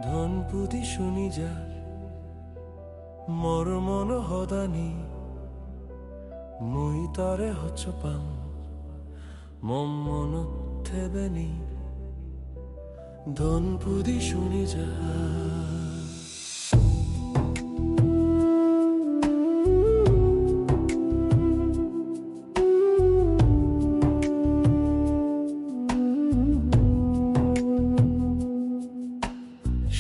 ধনপুদি শুনি যা মোর মন হদানি মুই তরে হচ্ছ পাং মম মন থেবেনি ধনপুদি শুনি যা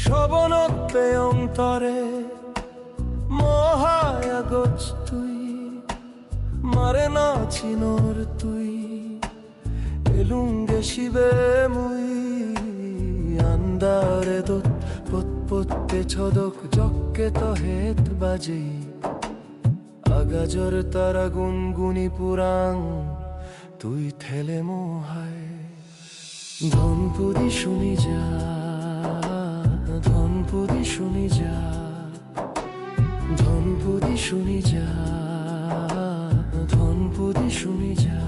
শবনতে অন্তরে মহায়াগজ তুই মারে না চিনর তুই এলুঙ্গে শিবে মুই আন্দারে দোত পতপতে ছদক জক্কে তো হেত বাজে আগাজর তারা গুনগুনি পুরাং তুই থেলে মোহায় ধনপুদি শুনি যা ধনপুদি শুনি যা ধনপুদি শুনি যা ধনপুদি শুনি যা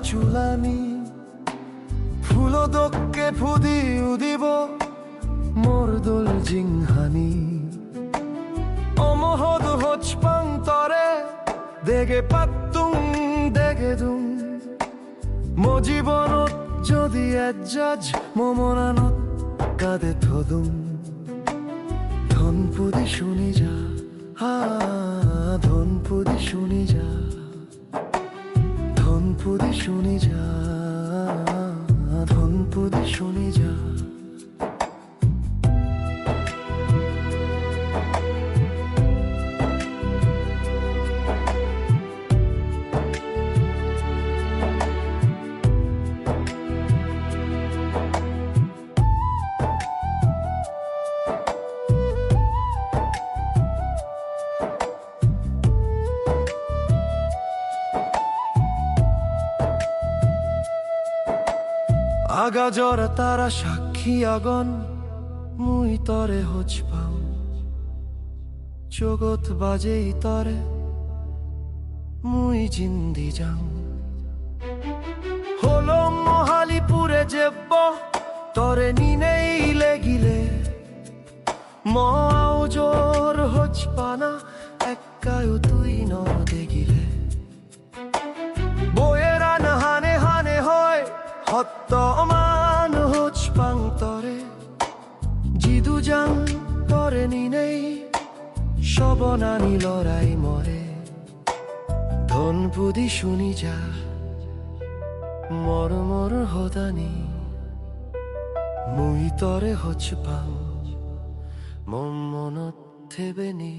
চুলানি ফুলো দোককে ফুদি উদিব মোর দোল জিংহানি অমহদ হচ পাং তরে দেগে পাত্তুং দেগে দুং মো জীবনত যদি এজাজ মমনানত কাদে থদুং ধনপুদি শুনি যা ধনপুদি শুনি যা ধনপুদি শুনি যা ধনপুদি শুনি যা আগাজর তারা সাক্ষী আগন মুই তরে হচ পাও জগৎ বাজেই তরে মুই জিন্দি যাও হলো মহালিপুরে যেব তরে নিনেই লেগিলে মাও জোর হচ পানা একায়ও তুই ন দেখিলে বয়েরা না হানে হানে হয় হত্ত মান হচ পাং তরে জিদু যাং তরে নিনেই শবনানি লড়াই মরে ধনপুদি শুনি যা মর মর হদানি মুই তরে হচ পাং মন মনত থেবেনি।